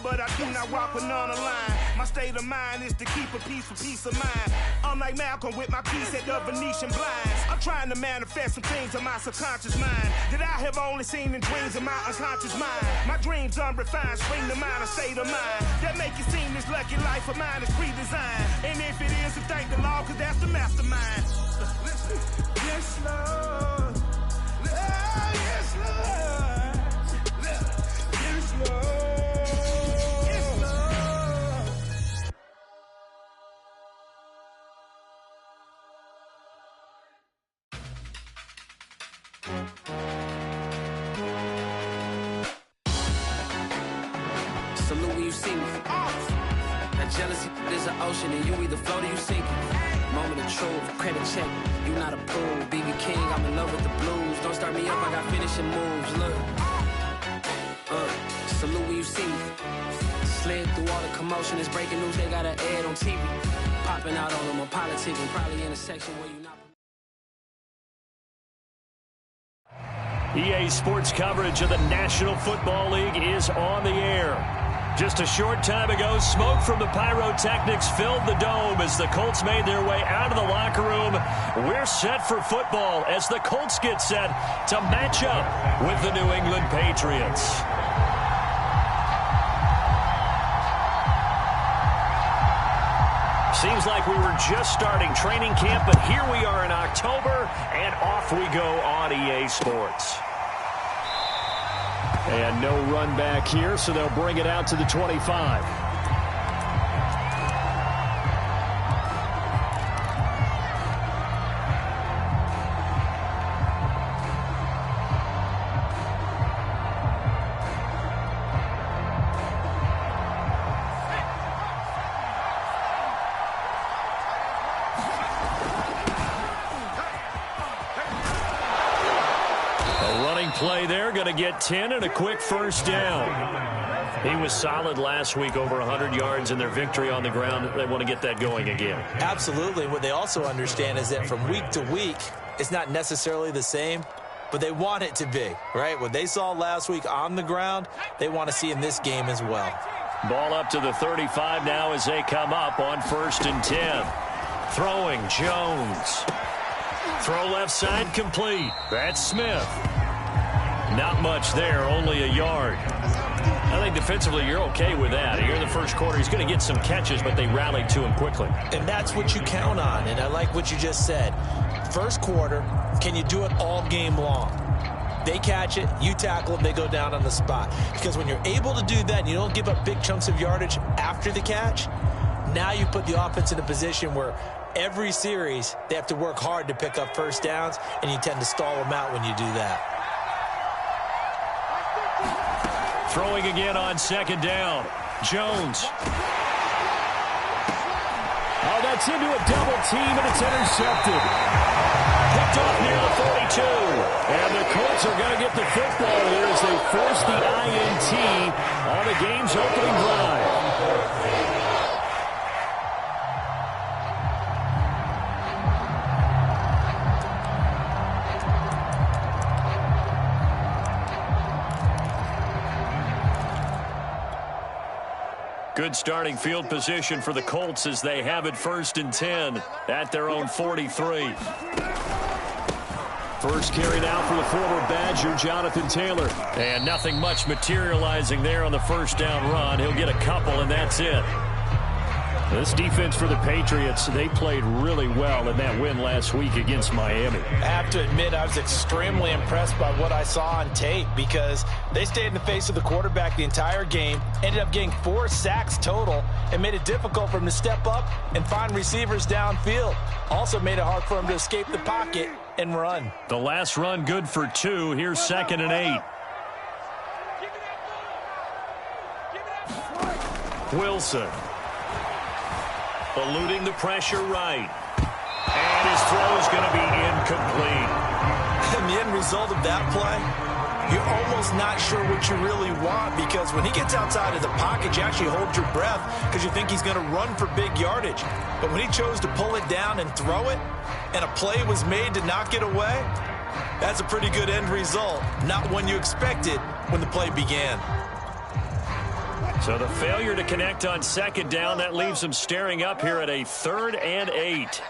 but I do not walk another line. My state of mind is to keep a peace of mind. I'm like Malcolm with my piece at the Venetian blinds. I'm trying to manifest some things in my subconscious mind that I have only seen in dreams in my unconscious mind. My dreams unrefined, spring to mind, a state of mind that make it seem this lucky life of mine is pre-designed. And if it is, then thank the Lord, cause that's the mastermind. Yes, Lord. Yes, Lord. Yes, Lord. Salute when you see me. That jealousy is an ocean, and you either float or you sink it. Moment of truth, credit check, you not approved. BB King, I'm in love with the blues. Don't start me up, I got finishing moves. Look, salute when you see me. Slid through all the commotion, it's breaking news, they got an ad on TV. Popping out on them on politicking, probably in a section where you not. EA Sports coverage of the National Football League is on the air. Just a short time ago, smoke from the pyrotechnics filled the dome as the Colts made their way out of the locker room. We're set for football as the Colts get set to match up with the New England Patriots. Seems like we were just starting training camp, but here we are in October, and off we go on EA Sports. And no run back here, so they'll bring it out to the 25. Play there, going to get 10 and a quick first down. He was solid last week, over 100 yards in their victory on the ground. They want to get that going again. Absolutely. What they also understand is that from week to week, it's not necessarily the same, but they want it to be, right? What they saw last week on the ground, they want to see in this game as well. Ball up to the 35 now as they come up on 1st and 10. Throwing, Jones. Throw left side complete. That's Smith. Not much there, only a yard. I think defensively you're okay with that. Here in the first quarter, he's going to get some catches, but they rallied to him quickly. And that's what you count on, and I like what you just said. First quarter, can you do it all game long? They catch it, you tackle them, they go down on the spot. Because when you're able to do that and you don't give up big chunks of yardage after the catch, now you put the offense in a position where every series they have to work hard to pick up first downs, and you tend to stall them out when you do that. Throwing again on 2nd down. Jones. Oh, that's into a double team, and it's intercepted. Picked off near the 42. And the Colts are going to get the football here as they force the INT on the game's opening drive. Good starting field position for the Colts as they have it 1st and 10 at their own 43. First carry now for the former Badger, Jonathan Taylor. And nothing much materializing there on the first down run. He'll get a couple, and that's it. This defense for the Patriots, they played really well in that win last week against Miami. I have to admit, I was extremely impressed by what I saw on tape because they stayed in the face of the quarterback the entire game, ended up getting 4 sacks total, and made it difficult for him to step up and find receivers downfield. Also made it hard for him to escape the pocket and run. The last run good for 2. Here's 2nd and 8. Wilson. Eluding the pressure right. And his throw is going to be incomplete. And the end result of that play, you're almost not sure what you really want because when he gets outside of the pocket, you actually hold your breath because you think he's going to run for big yardage. But when he chose to pull it down and throw it, and a play was made to knock it away, that's a pretty good end result. Not one you expected when the play began. So the failure to connect on second down, that leaves them staring up here at a 3rd and 8. Mike's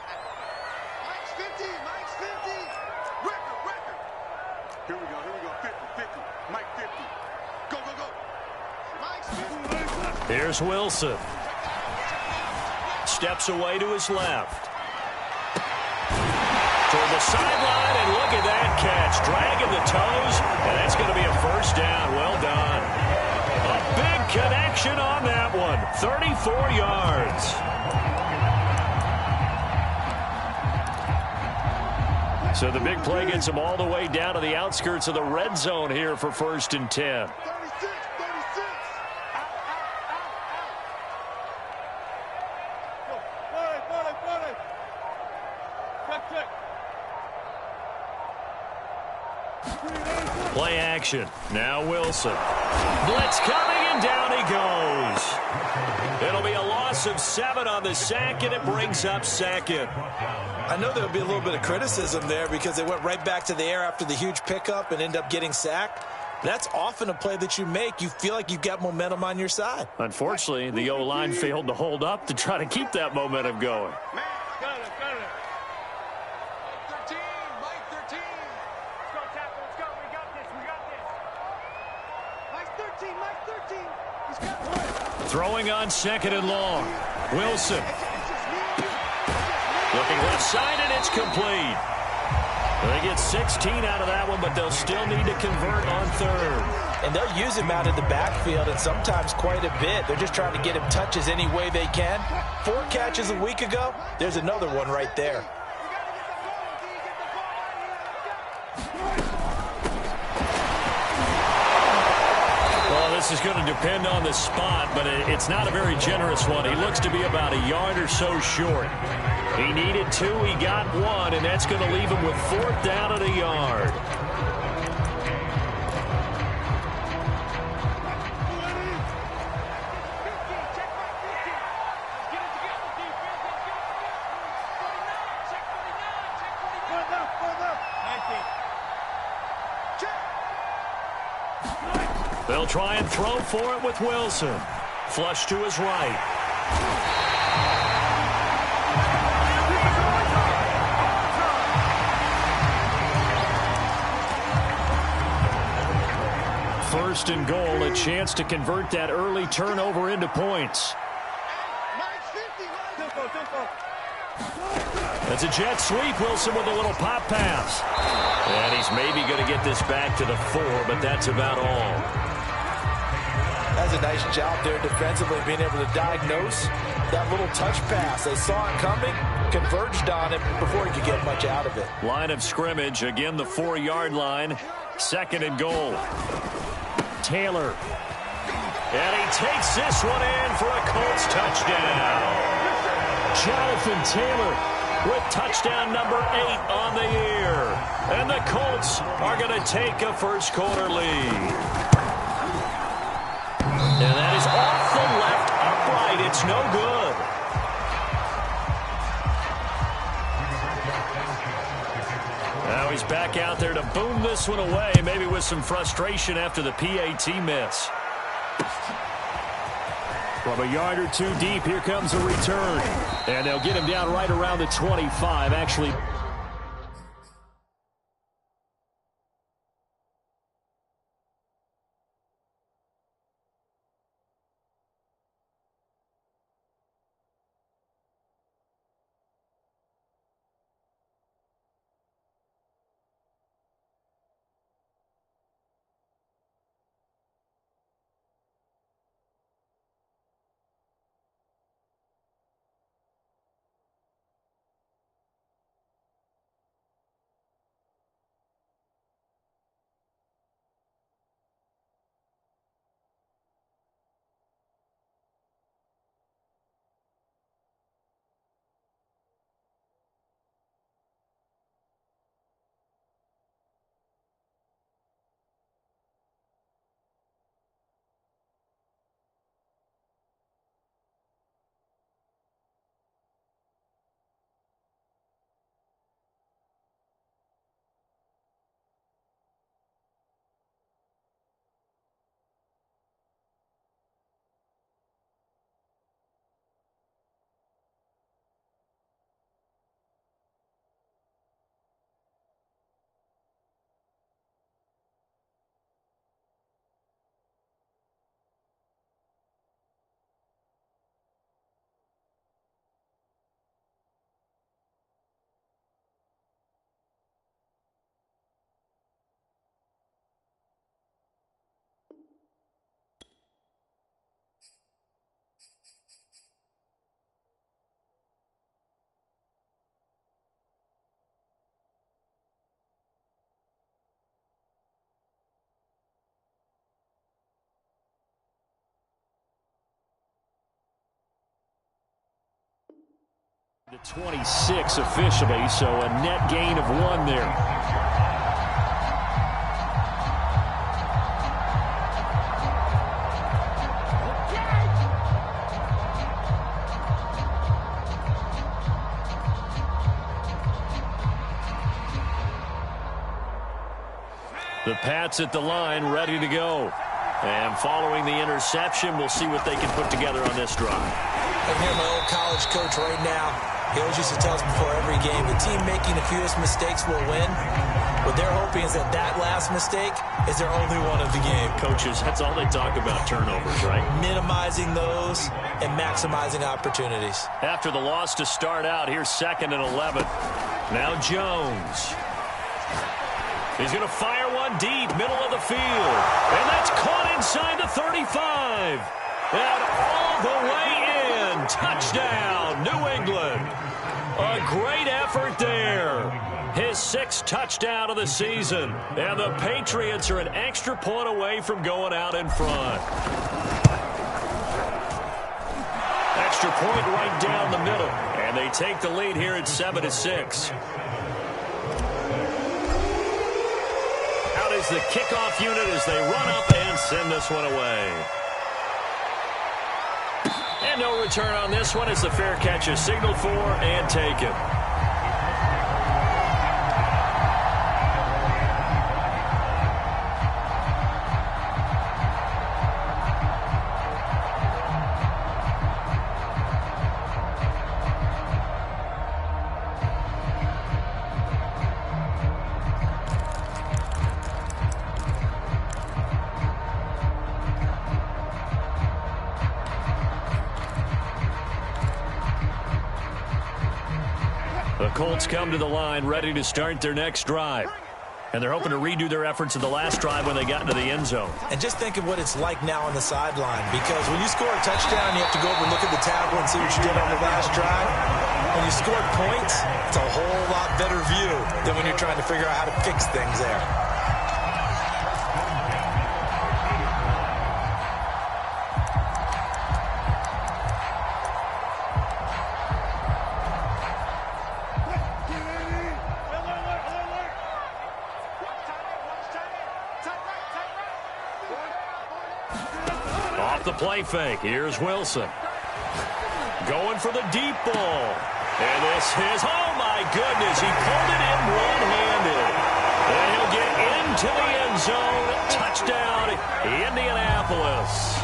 50. Mike's 50. Record. Here we go. 50. Mike 50. Go. Mike's 50. Here's Wilson. Steps away to his left. Toward the sideline, and look at that catch. Dragging the toes, and that's going to be a first down. Well done. A big connection on that one. 34 yards. So the big play gets them all the way down to the outskirts of the red zone here for 1st and 10. 36. Play action. Now Wilson. Blitz coming, and down he goes. It'll be a loss of 7 on the sack, and it brings up 2nd. I know there'll be a little bit of criticism there because they went right back to the air after the huge pickup and end up getting sacked. That's often a play that you make. You feel like you've got momentum on your side. Unfortunately, the O-line failed to hold up to try to keep that momentum going. Man, got it. Mike 13. Let's go, tackle. Let's go. We got this. Mike 13. He's got one. Throwing on 2nd and long. Wilson. Looking left side, and it's complete. They get 16 out of that one, but they'll still need to convert on 3rd. And they'll use him out of the backfield, and sometimes quite a bit. They're just trying to get him touches any way they can. 4 catches a week ago. There's another one right there. Well, this is going to depend on the spot, but it's not a very generous one. He looks to be about a yard or so short. He needed 2, he got 1, and that's going to leave him with 4th down at a yard. They'll try and throw for it with Wilson. Flush to his right. First and goal, a chance to convert that early turnover into points. That's a jet sweep. Wilson with a little pop pass. And he's maybe going to get this back to the 4, but that's about all. That's a nice job there defensively, being able to diagnose that little touch pass. They saw it coming, converged on it before he could get much out of it. Line of scrimmage, again the 4-yard line. 2nd and goal. Taylor. And he takes this one in for a Colts touchdown. Jonathan Taylor with touchdown number 8 on the year. And the Colts are going to take a first-quarter lead. And that is off the left upright. It's no good. Now he's back out there to boom this one away, maybe with some frustration after the PAT miss. From a yard or 2 deep, here comes a return. And they'll get him down right around the 25, actually. The 26 officially, so a net gain of 1 there. The Pats at the line, ready to go. And following the interception, we'll see what they can put together on this drive. I hear my old college coach right now. He always used to tell us before every game, the team making the fewest mistakes will win. What they're hoping is that that last mistake is their only one of the game. Coaches, that's all they talk about, turnovers, right? Minimizing those and maximizing opportunities. After the loss to start out, here's 2nd and 11. Now Jones. He's going to fire one deep, middle of the field. And that's caught inside the 35. And all the way in. Touchdown, New England. A great effort there. His 6th touchdown of the season. And the Patriots are an extra point away from going out in front. Extra point right down the middle. And they take the lead here at 7-6. Is the kickoff unit as they run up and send this one away. And no return on this one as the fair catch is signaled for and taken. The Colts come to the line ready to start their next drive. And they're hoping to redo their efforts of the last drive when they got into the end zone. And just think of what it's like now on the sideline. Because when you score a touchdown, you have to go over and look at the tackle and see what you did on the last drive. When you scored points, it's a whole lot better view than when you're trying to figure out how to fix things there. Off the play fake, here's Wilson. Going for the deep ball. And this is, oh my goodness, he pulled it in one-handed. And he'll get into the end zone. Touchdown, Indianapolis.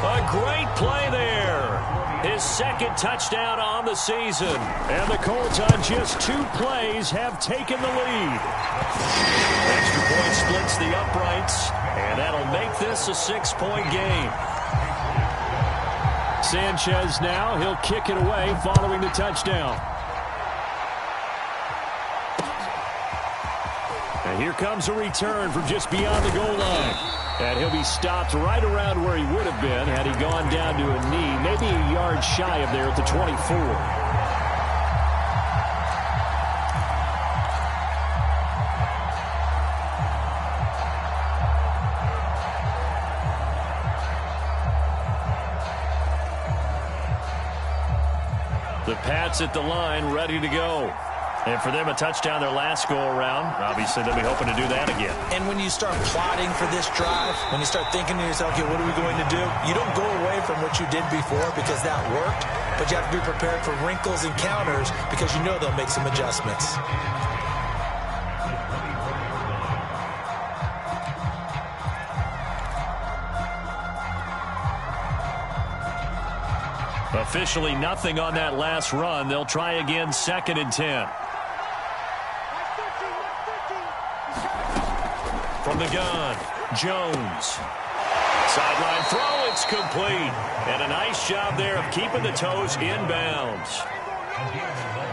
A great play there. His 2nd touchdown on the season. And the Colts on just 2 plays have taken the lead. Extra point splits the uprights. And that'll make this a 6-point game. Sanchez now, he'll kick it away following the touchdown. And here comes a return from just beyond the goal line. And he'll be stopped right around where he would have been had he gone down to a knee, maybe a yard shy of there at the 24. The Pats at the line, ready to go. And for them, a touchdown their last go-around. Obviously, they'll be hoping to do that again. And when you start plotting for this drive, when you start thinking to yourself, okay, what are we going to do? You don't go away from what you did before because that worked, but you have to be prepared for wrinkles and counters because you know they'll make some adjustments. Officially nothing on that last run. They'll try again, 2nd and 10. From the gun, Jones. Sideline throw, it's complete. And a nice job there of keeping the toes inbounds.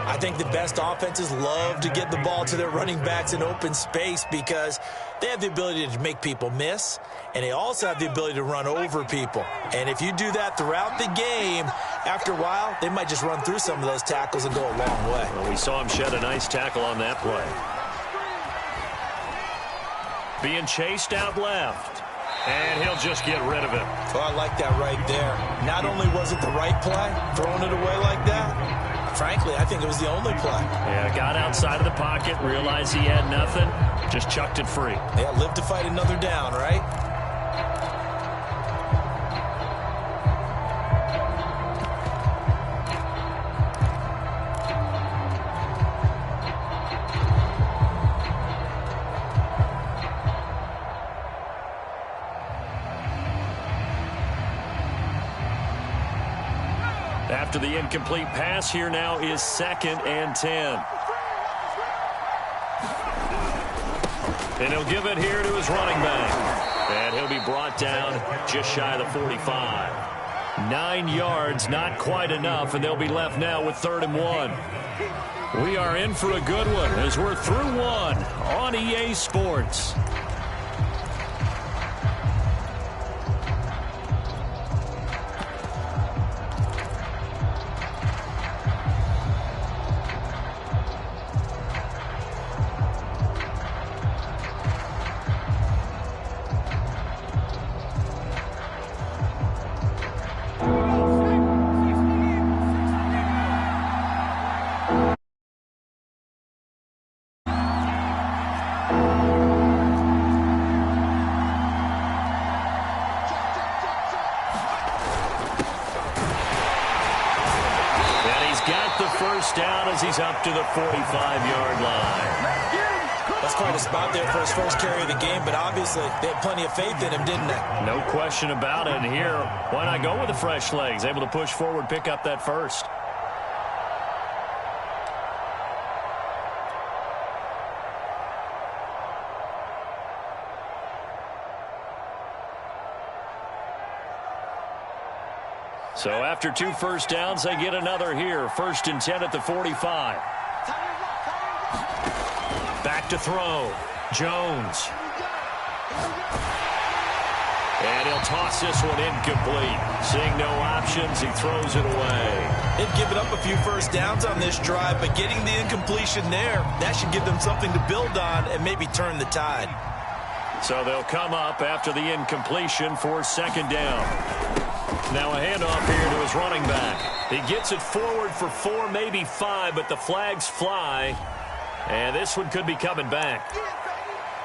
I think the best offenses love to get the ball to their running backs in open space because they have the ability to make people miss, and they also have the ability to run over people. And if you do that throughout the game, after a while, they might just run through some of those tackles and go a long way. Well, we saw him shed a nice tackle on that play. Being chased out left. And he'll just get rid of it. Well, I like that right there. Not only was it the right play, throwing it away like that, frankly, I think it was the only play. Yeah, got outside of the pocket, realized he had nothing, just chucked it free. Yeah, live to fight another down, right? After the incomplete pass, here now is 2nd and 10. And he'll give it here to his running back. And he'll be brought down just shy of the 45. 9 yards, not quite enough, and they'll be left now with 3rd and 1. We are in for a good one as we're through one on EA Sports. Down as he's up to the 45-yard line. That's quite a spot there for his first carry of the game, but obviously they had plenty of faith in him, didn't they? No question about it. And here, why not go with the fresh legs? Able to push forward, pick up that first. So after 2 first downs, they get another here. 1st and 10 at the 45. Back to throw. Jones. And he'll toss this one incomplete. Seeing no options, he throws it away. They've given up a few first downs on this drive, but getting the incompletion there, that should give them something to build on and maybe turn the tide. So they'll come up after the incompletion for 2nd down. Now a handoff here to his running back. He gets it forward for 4, maybe 5, but the flags fly. And this one could be coming back.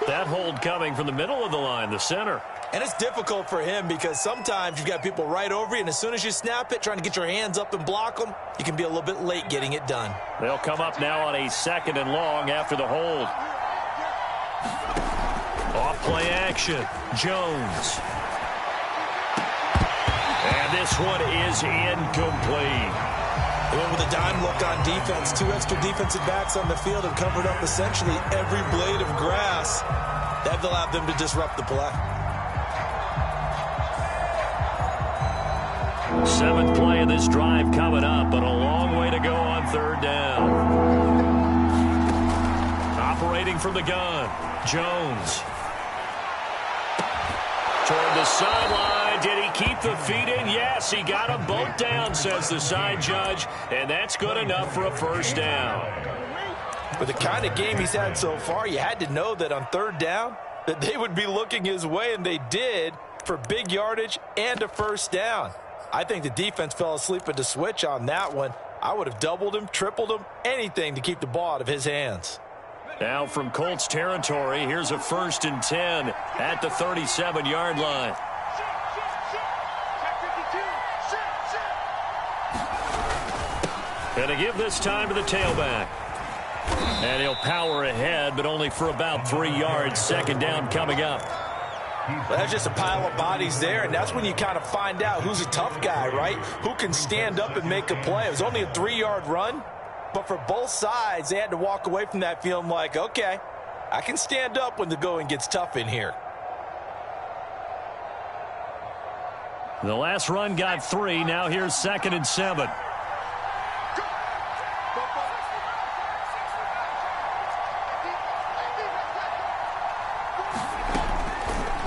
That hold coming from the middle of the line, the center. And it's difficult for him because sometimes you've got people right over you, and as soon as you snap it, trying to get your hands up and block them, you can be a little bit late getting it done. They'll come up now on a 2nd and long after the hold. Off play action. Jones. And this one is incomplete. They went with a dime look on defense. 2 extra defensive backs on the field and covered up essentially every blade of grass. That allowed them to disrupt the play. 7th play of this drive coming up, but a long way to go on 3rd down. Operating from the gun, Jones. Toward the sideline. Did he keep the feet in? Yes, he got them both down, says the side judge, and that's good enough for a 1st down. With the kind of game he's had so far, you had to know that on 3rd down that they would be looking his way, and they did, for big yardage and a 1st down. I think the defense fell asleep at the switch on that one. I would have doubled him, tripled him, anything to keep the ball out of his hands. Now from Colts territory, here's a 1st and 10 at the 37-yard line. Going to give this time to the tailback. And he'll power ahead, but only for about 3 yards. 2nd down coming up. Well, that's just a pile of bodies there, and that's when you kind of find out who's a tough guy, right? Who can stand up and make a play. It was only a 3-yard run, but for both sides, they had to walk away from that feeling like, okay, I can stand up when the going gets tough in here. The last run got 3. Now here's 2nd and 7.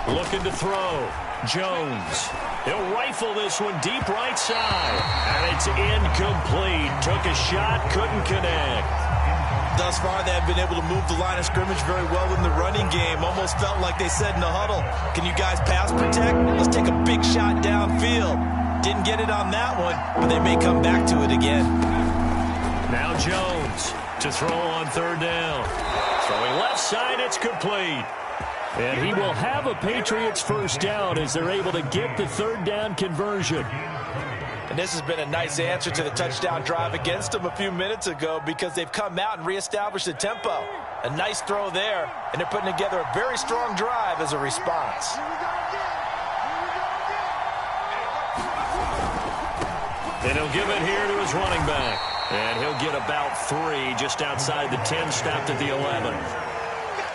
Looking to throw. Jones. He'll rifle this one deep right side. And it's incomplete. Took a shot, couldn't connect. Thus far, they have been able to move the line of scrimmage very well in the running game. Almost felt like they said in the huddle, can you guys pass protect? Let's take a big shot downfield. Didn't get it on that one, but they may come back to it again. Now Jones to throw on third down. Throwing left side, it's complete. And he will have a Patriots first down as they're able to get the third down conversion. And this has been a nice answer to the touchdown drive against them a few minutes ago because they've come out and reestablished the tempo. A nice throw there, and they're putting together a very strong drive as a response. And he'll give it here to his running back. And he'll get about 3 just outside the 10, stopped at the 11.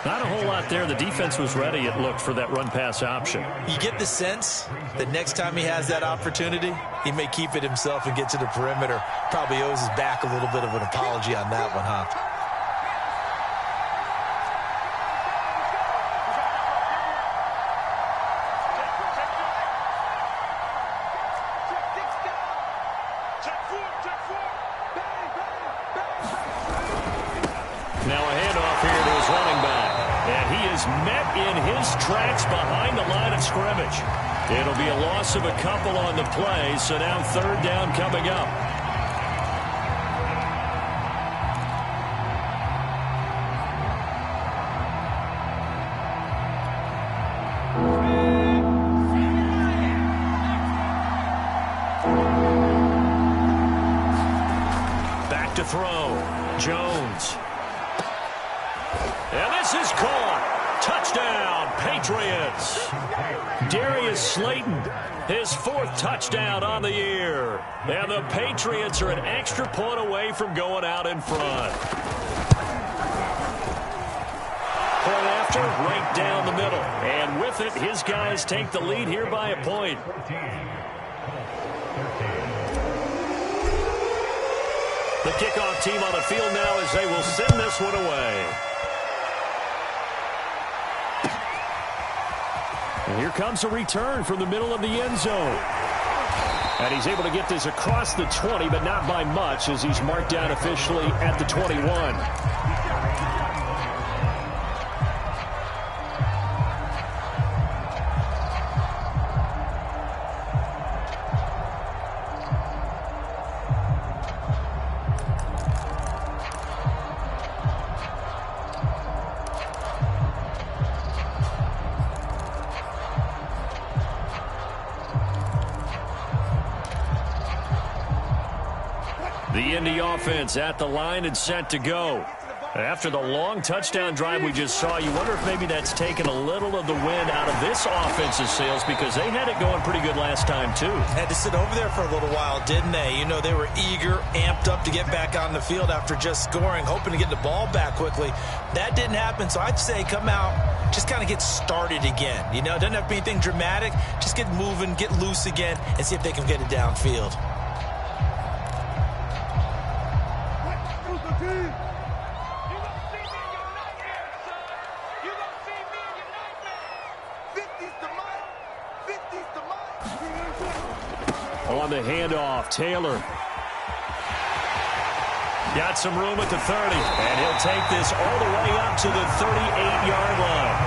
Not a whole lot there. The defense was ready, it looked, for that run-pass option. You get the sense that next time he has that opportunity, he may keep it himself and get to the perimeter. Probably owes his back a little bit of an apology on that one, huh? Now a handoff here to his running back. And he is met in his tracks behind the line of scrimmage. It'll be a loss of a couple on the play, so now third down coming up. Back to throw. Jones. And this is caught. Touchdown, Patriots. Darius Slayton, his 4th touchdown on the year. And the Patriots are an extra point away from going out in front. Point after, right down the middle. And with it, his guys take the lead here by a point. The kickoff team on the field now as they will send this one away. And here comes a return from the middle of the end zone. And he's able to get this across the 20, but not by much as he's marked down officially at the 21. The Indy offense at the line and set to go. After the long touchdown drive we just saw, you wonder if maybe that's taken a little of the wind out of this offense's sails because they had it going pretty good last time, too. Had to sit over there for a little while, didn't they? You know, they were eager, amped up to get back on the field after just scoring, hoping to get the ball back quickly. That didn't happen, so I'd say come out, just kind of get started again. You know, it doesn't have to be anything dramatic. Just get moving, get loose again, and see if they can get it downfield. On the handoff, Taylor. Got some room at the 30, and he'll take this all the way up to the 38-yard line.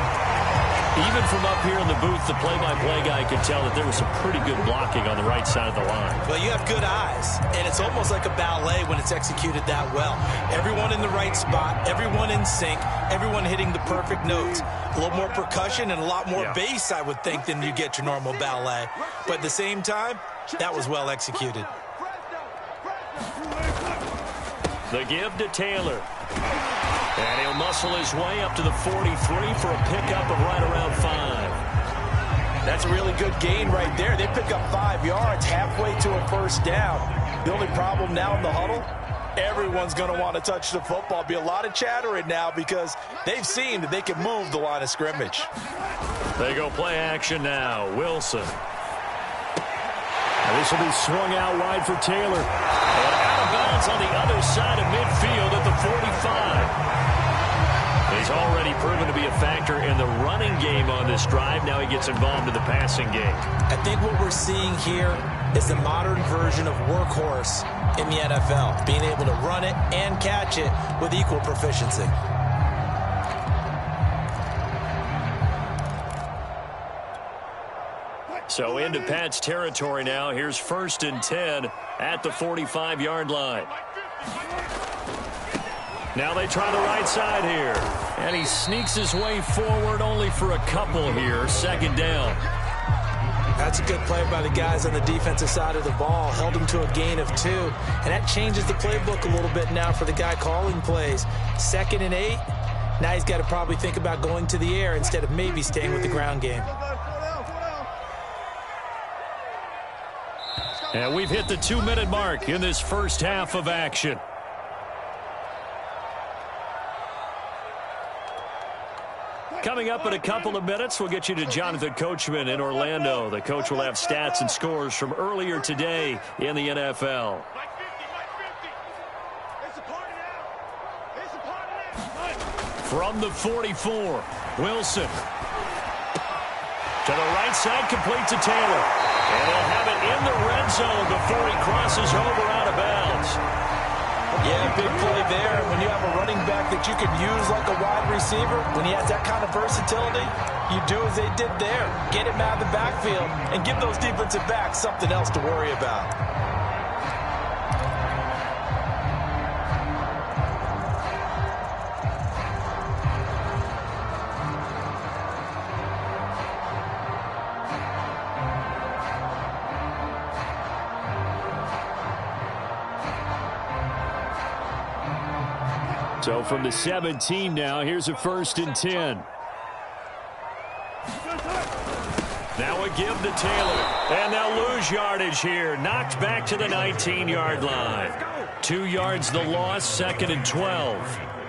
Even from up here in the booth, the play-by-play guy could tell that there was some pretty good blocking on the right side of the line. Well, you have good eyes, and it's almost like a ballet when it's executed that well. Everyone in the right spot, everyone in sync, everyone hitting the perfect notes. A little more percussion and a lot more bass, I would think, than you get your normal ballet. But at the same time, that was well executed. The give to Taylor. And he'll muscle his way up to the 43 for a pickup of right around 5. That's a really good gain right there. They pick up 5 yards halfway to a first down. The only problem now in the huddle, everyone's going to want to touch the football. Be a lot of chattering now because they've seen that they can move the line of scrimmage. They go play action now. Wilson. And this will be swung out wide for Taylor. And out of bounds on the other side of midfield at the 45. He's already proven to be a factor in the running game on this drive. Now he gets involved in the passing game. I think what we're seeing here is the modern version of workhorse in the NFL, being able to run it and catch it with equal proficiency. So into Pat's territory now. Here's 1st and 10 at the 45-yard line. Now they try the right side here. And he sneaks his way forward only for a couple here. Second down. That's a good play by the guys on the defensive side of the ball. Held him to a gain of 2. And that changes the playbook a little bit now for the guy calling plays. 2nd and 8. Now he's got to probably think about going to the air instead of maybe staying with the ground game. And we've hit the 2-minute mark in this first half of action. Coming up in a couple of minutes, we'll get you to Jonathan Coachman in Orlando. The coach will have stats and scores from earlier today in the NFL. From the 44, Wilson. To the right side, complete to Taylor. And he'll have it in the red zone before he crosses over out of bounds. Yeah, big play there. When you have a running back that you can use like a wide receiver, when he has that kind of versatility, you do as they did there. Get him out of the backfield and give those defensive backs something else to worry about. So from the 17 now, here's a 1st and 10. Now a give to Taylor. And they'll lose yardage here. Knocked back to the 19-yard line. 2 yards the loss, 2nd and 12.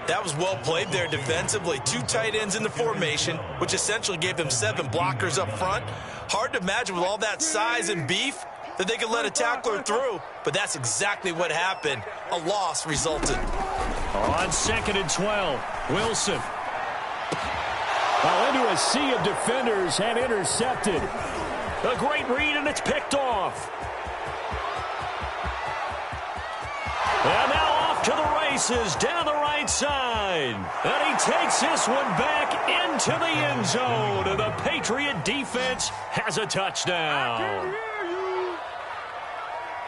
That was well played there defensively. 2 tight ends in the formation, which essentially gave them 7 blockers up front. Hard to imagine with all that size and beef that they could let a tackler through, but that's exactly what happened. A loss resulted. On 2nd and 12, Wilson. Well, into a sea of defenders and intercepted. A great read, and it's picked off. And now off to the races down the right side. And he takes this one back into the end zone. And the Patriot defense has a touchdown.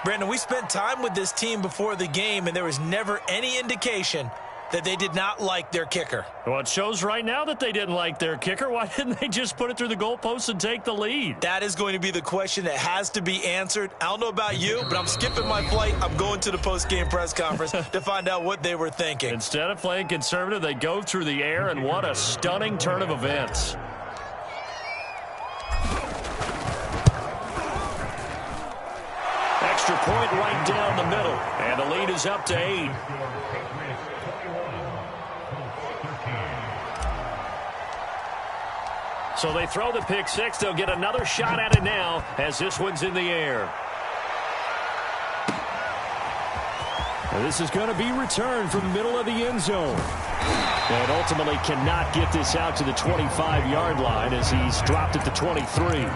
Brandon, we spent time with this team before the game, and there was never any indication that they did not like their kicker. Well, it shows right now that they didn't like their kicker. Why didn't they just put it through the goalpost and take the lead? That is going to be the question that has to be answered. I don't know about you, but I'm skipping my flight. I'm going to the post-game press conference to find out what they were thinking. Instead of playing conservative, they go through the air, and what a stunning turn of events. Extra point right down the middle, and the lead is up to 8. So they throw the pick 6. They'll get another shot at it now as this one's in the air. And this is going to be returned from the middle of the end zone. And ultimately cannot get this out to the 25-yard line as he's dropped at the 23.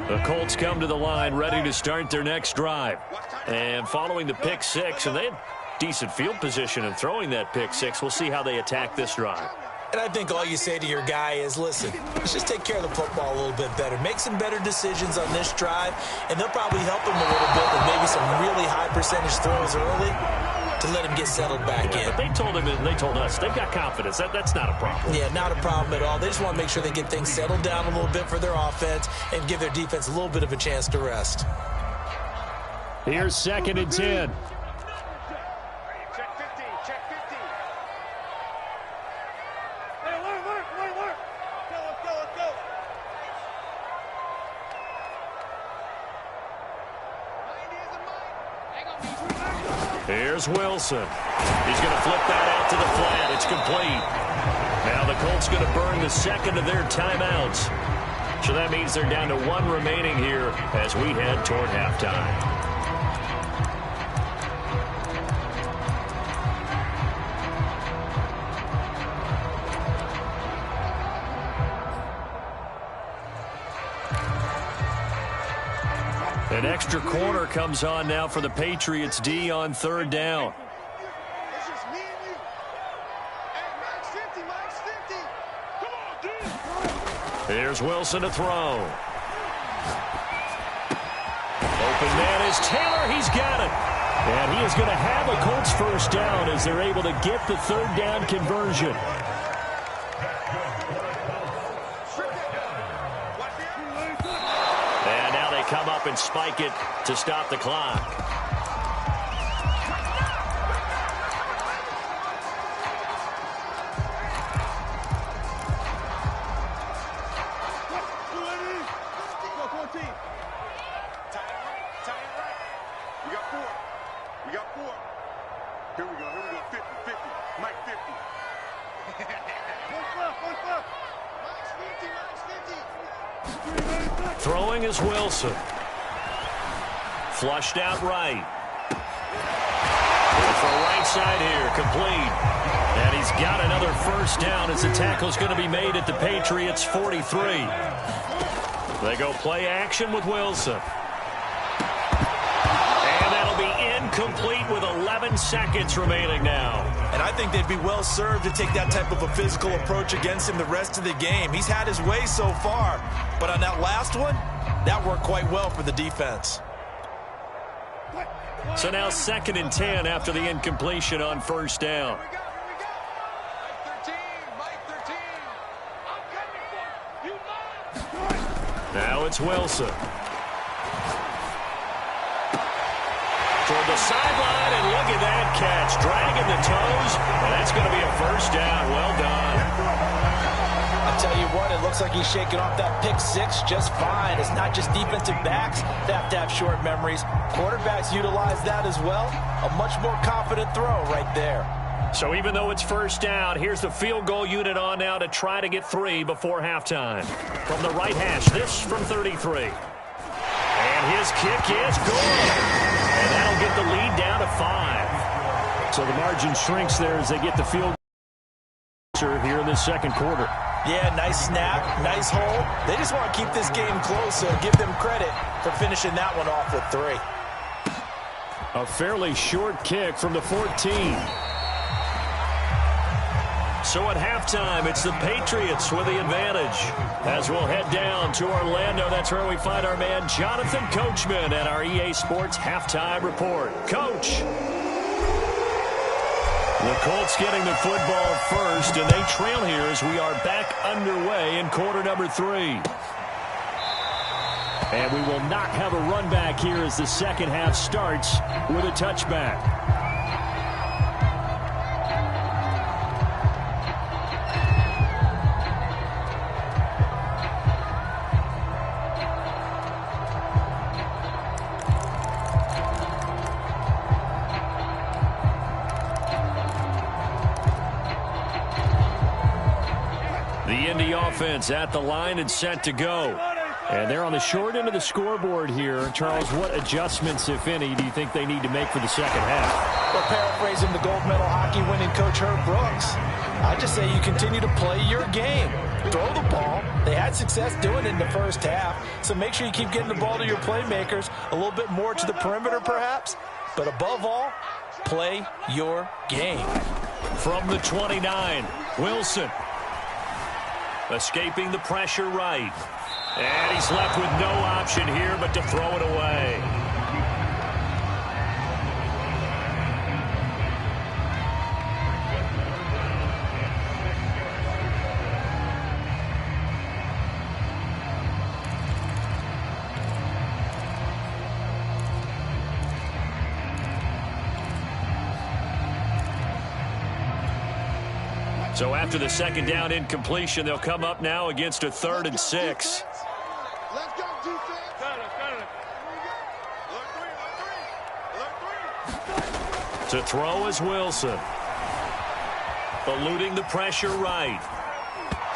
The Colts come to the line ready to start their next drive. And following the pick 6, and they had decent field position in throwing that pick 6. We'll see how they attack this drive. And I think all you say to your guy is, listen, let's just take care of the football a little bit better. Make some better decisions on this drive, and they'll probably help him a little bit with maybe some really high percentage throws early to let him get settled back in. But they told him, and they told us, they've got confidence. That's not a problem. Yeah, not a problem at all. They just want to make sure they get things settled down a little bit for their offense and give their defense a little bit of a chance to rest. Here's 2nd and 10. Check 50, check 50. Hey, alert. Let's go. Here's Wilson. He's going to flip that out to the flat. It's complete. Now the Colts going to burn the second of their timeouts. So that means they're down to 1 remaining here as we head toward halftime. An extra corner comes on now for the Patriots D on 3rd down. Here's Wilson to throw. Open man is Taylor. He's got it. And he is going to have a Colts first down as they're able to get the third down conversion. And now they come up and spike it to stop the clock. Throwing is Wilson. Flushed out right. For right side here, complete. And he's got another first down as the tackle's going to be made at the Patriots' 43. They go play action with Wilson. And that'll be incomplete with 11 seconds remaining now. And I think they'd be well served to take that type of a physical approach against him the rest of the game. He's had his way so far. But on that last one, that worked quite well for the defense. So now 2nd and 10 after the incompletion on first down. Now it's Wilson. Toward the sideline, and look at that catch. Dragging the toes, and that's going to be a first down. Well done. I tell you what, it looks like he's shaking off that pick six just fine. It's not just defensive backs that have to have short memories. Quarterbacks utilize that as well. A much more confident throw right there. So even though it's first down, here's the field goal unit on now to try to get 3 before halftime. From the right hash, this from 33. And his kick is good. And that'll get the lead down to 5. So the margin shrinks there as they get the field goal here in this second quarter. Yeah, nice snap, nice hold. They just want to keep this game close, so give them credit for finishing that one off with 3. A fairly short kick from the 14. So at halftime, it's the Patriots with the advantage. As we'll head down to Orlando, that's where we find our man Jonathan Coachman at our EA Sports Halftime Report. Coach. The Colts getting the football first, and they trail here as we are back underway in quarter number 3. And we will not have a run back here as the second half starts with a touchback. Offense at the line and set to go. And they're on the short end of the scoreboard here. Charles, what adjustments, if any, do you think they need to make for the second half? Well, paraphrasing the gold medal hockey winning coach Herb Brooks, I just say you continue to play your game. Throw the ball. They had success doing it in the first half, so make sure you keep getting the ball to your playmakers, a little bit more to the perimeter perhaps, but above all, play your game. From the 29, Wilson. Escaping the pressure right. And he's left with no option here but to throw it away. So after the second down incompletion, they'll come up now against a 3rd and 6. Let's go, defense. To throw is Wilson. Eluding the pressure right.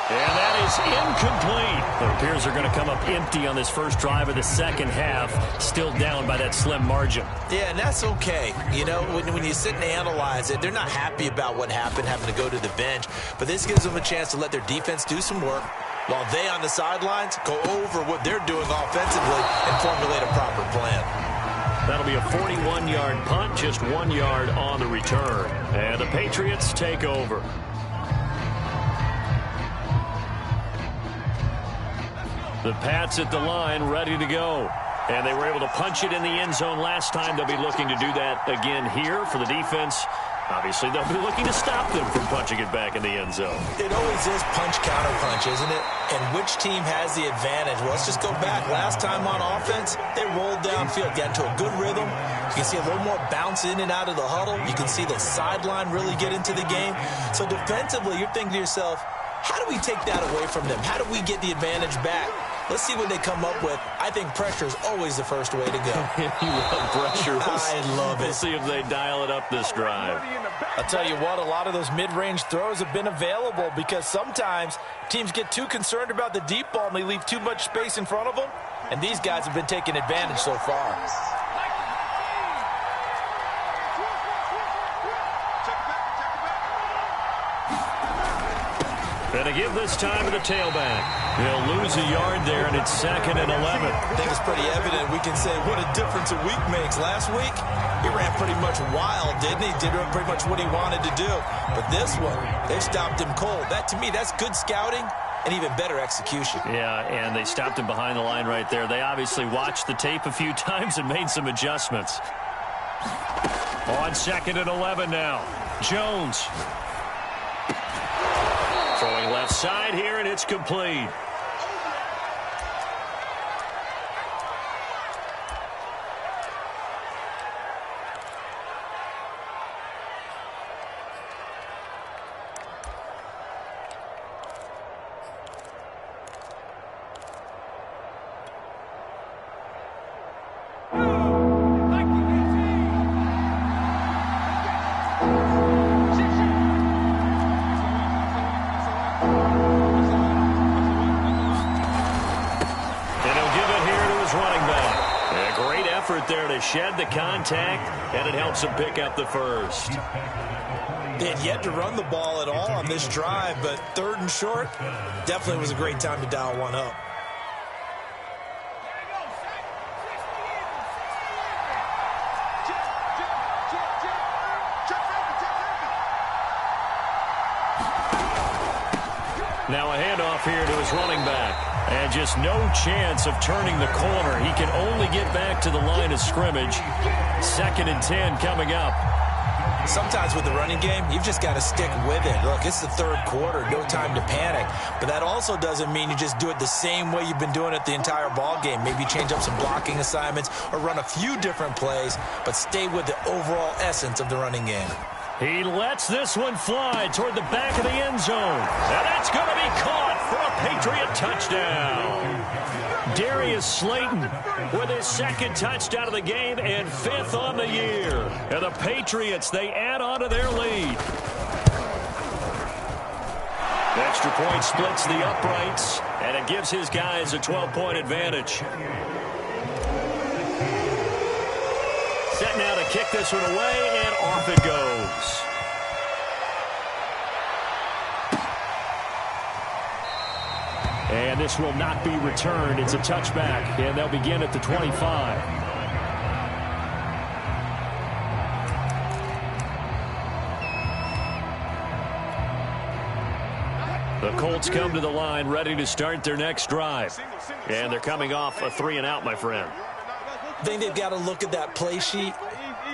And that is incomplete. It appears they're going to come up empty on this first drive of the second half, still down by that slim margin. Yeah, and that's okay. You know, when you sit and analyze it, they're not happy about what happened, having to go to the bench. But this gives them a chance to let their defense do some work while they on the sidelines go over what they're doing offensively and formulate a proper plan. That'll be a 41-yard punt, just 1 yard on the return. And the Patriots take over. The Pats at the line, ready to go. And they were able to punch it in the end zone last time. They'll be looking to do that again here for the defense. Obviously, they'll be looking to stop them from punching it back in the end zone. It always is punch-counter-punch, isn't it? And which team has the advantage? Well, let's just go back. Last time on offense, they rolled downfield, got into a good rhythm. You can see a little more bounce in and out of the huddle. You can see the sideline really get into the game. So defensively, you're thinking to yourself, how do we take that away from them? How do we get the advantage back? Let's see what they come up with. I think pressure is always the first way to go. You love pressure. I love it. We'll see if they dial it up this drive. I'll tell you what, a lot of those mid-range throws have been available because sometimes teams get too concerned about the deep ball and they leave too much space in front of them. And these guys have been taking advantage so far. And to give this time to the tailback. They'll lose a yard there, and it's 2nd and 11. I think it's pretty evident. We can say what a difference a week makes. Last week, he ran pretty much wild, didn't he? Did pretty much what he wanted to do. But this one, they stopped him cold. That, to me, that's good scouting and even better execution. Yeah, and they stopped him behind the line right there. They obviously watched the tape a few times and made some adjustments. On 2nd and 11 now. Jones. Throwing left side here, and it's complete. There to shed the contact, and it helps him pick up the first. They had yet to run the ball at all on this drive, but 3rd and short, definitely was a great time to dial one up. Now a handoff here to his running back. And just no chance of turning the corner. He can only get back to the line of scrimmage. 2nd and 10 coming up. Sometimes with the running game, you've just got to stick with it. Look, it's the 3rd quarter, no time to panic. But that also doesn't mean you just do it the same way you've been doing it the entire ball game. Maybe change up some blocking assignments or run a few different plays, but stay with the overall essence of the running game. He lets this one fly toward the back of the end zone. And that's going to be caught for a Patriot touchdown. Darius Slayton with his 2nd touchdown of the game and 5th on the year. And the Patriots, they add on to their lead. The extra point splits the uprights, and it gives his guys a 12-point advantage. Set now to kick this one away, and off it goes. And this will not be returned. It's a touchback, and they'll begin at the 25. The Colts come to the line ready to start their next drive. And they're coming off a 3-and-out, my friend. I think they've got to look at that play sheet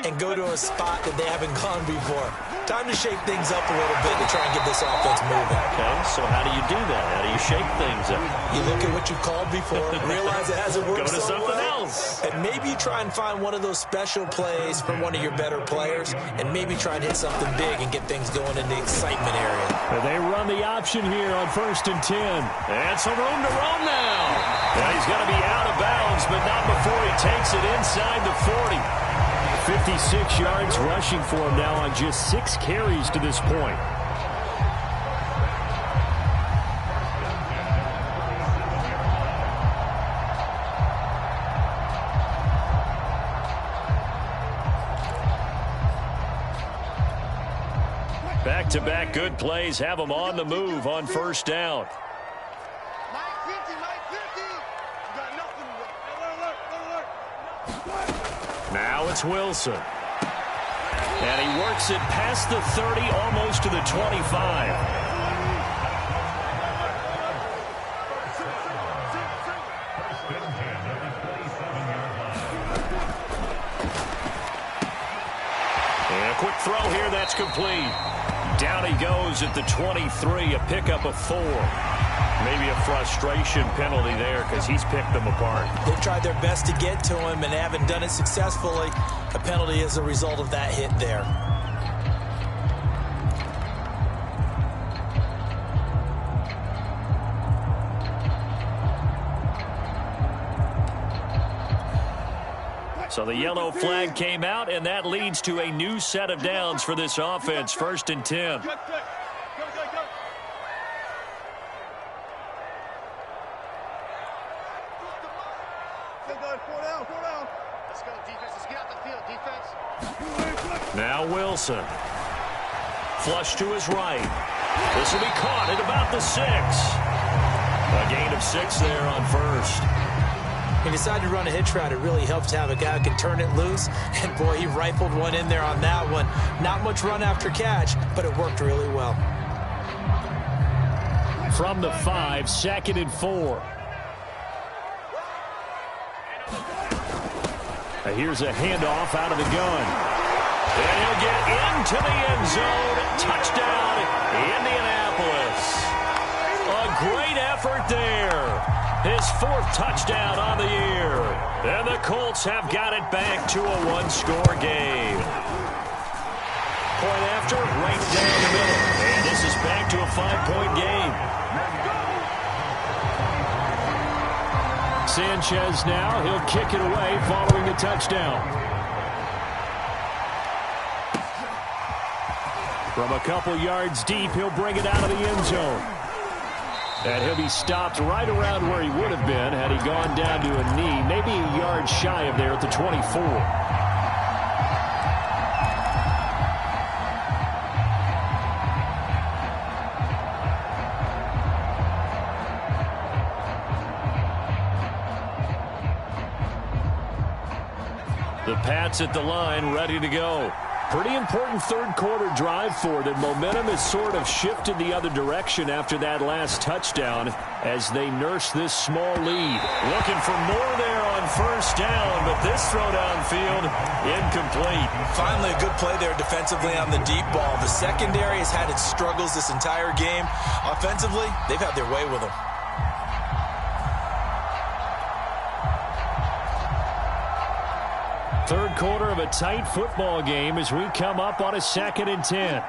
and go to a spot that they haven't gone before. Time to shake things up a little bit to try and get this offense moving. Okay, so how do you do that? How do you shake things up? You look at what you called before, realize it hasn't worked so well. Go to something else. And maybe you try and find one of those special plays from one of your better players, and maybe try and hit something big and get things going in the excitement area. They run the option here on 1st and 10. And some room to roam now. Well, he's going to be out of bounds, but not before he takes it inside the 40. 56 yards rushing for him now on just 6 carries to this point. Back-to-back good plays have them on the move on 1st down. Now it's Wilson. And he works it past the 30, almost to the 25. here. That's complete. Down he goes at the 23, a pickup of 4. Maybe a frustration penalty there because he's picked them apart. They've tried their best to get to him and haven't done it successfully. A penalty as a result of that hit there. So the yellow flag came out, and that leads to a new set of downs for this offense. 1st and 10. Go. Four down. Let's go, defense. Let's get out the field, defense. Now Wilson. Flush to his right. This will be caught at about the 6. A gain of 6 there on 1st. He decided to run a hitch route. It really helps to have a guy who can turn it loose. And, boy, he rifled one in there on that one. Not much run after catch, but it worked really well. From the 5, 2nd and 4. Here's a handoff out of the gun. And he'll get into the end zone. Touchdown, Indianapolis. A great effort there. His 4th touchdown on the year. And the Colts have got it back to a 1-score game. Point after, right down the middle. And this is back to a 5-point game. Sanchez now, he'll kick it away following the touchdown. From a couple yards deep, he'll bring it out of the end zone. And he'll be stopped right around where he would have been had he gone down to a knee, maybe a yard shy of there at the 24. The Pats at the line, ready to go. Pretty important 3rd quarter drive for them. Momentum has sort of shifted the other direction after that last touchdown as they nurse this small lead. Looking for more there on 1st down, but this throw downfield incomplete. Finally a good play there defensively on the deep ball. The secondary has had its struggles this entire game. Offensively, they've had their way with them. 3rd quarter of a tight football game as we come up on a 2nd and 10.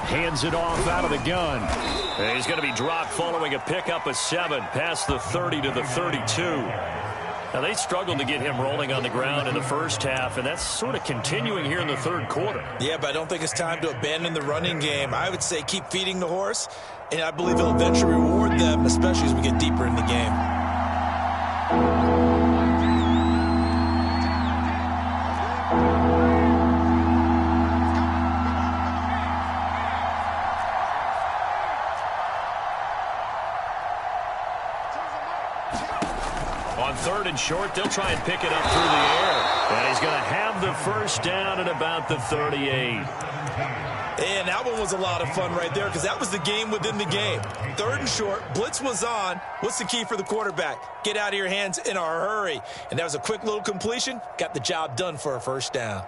Hands it off out of the gun. And he's going to be dropped following a pickup of 7 past the 30 to the 32. Now, they struggled to get him rolling on the ground in the first half, and that's sort of continuing here in the 3rd quarter. Yeah, but I don't think it's time to abandon the running game. I would say keep feeding the horse, and I believe he'll eventually reward them, especially as we get deeper in the game. On 3rd and short, they'll try and pick it up through the air. And he's going to have the 1st down at about the 38. And that one was a lot of fun right there because that was the game within the game. 3rd and short, blitz was on. What's the key for the quarterback? Get out of your hands in a hurry. And that was a quick little completion. Got the job done for a 1st down.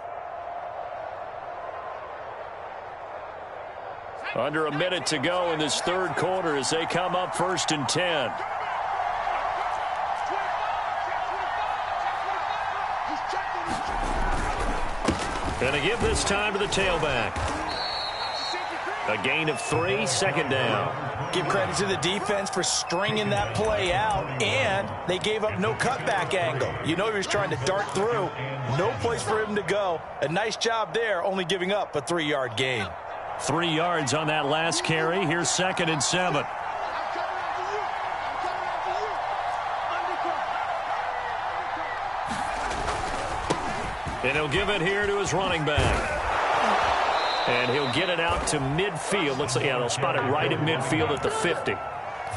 Under a minute to go in this 3rd quarter as they come up 1st and 10. Going to give this time to the tailback. A gain of 3, 2nd down. Give credit to the defense for stringing that play out, and they gave up no cutback angle. You know he was trying to dart through. No place for him to go. A nice job there, only giving up a 3-yard gain. 3 yards on that last carry. Here's 2nd and 7. And he'll give it here to his running back. And he'll get it out to midfield. Looks like, yeah, they'll spot it right at midfield at the 50.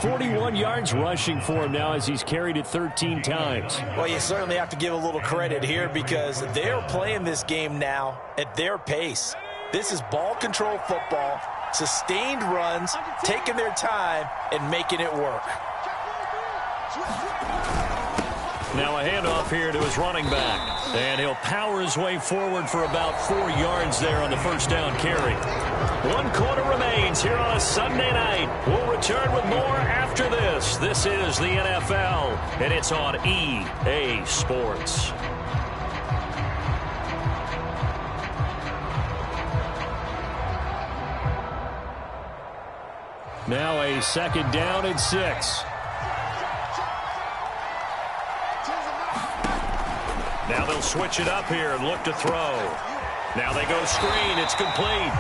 41 yards rushing for him now as he's carried it 13 times. Well, you certainly have to give a little credit here because they're playing this game now at their pace. This is ball control football, sustained runs, taking their time, and making it work. Now a handoff here to his running back. And he'll power his way forward for about 4 yards there on the first down carry. 1 quarter remains here on a Sunday night. We'll return with more after this. This is the NFL, and it's on EA Sports. Now a second down and 6. Now they'll switch it up here and look to throw. Now they go screen. It's complete.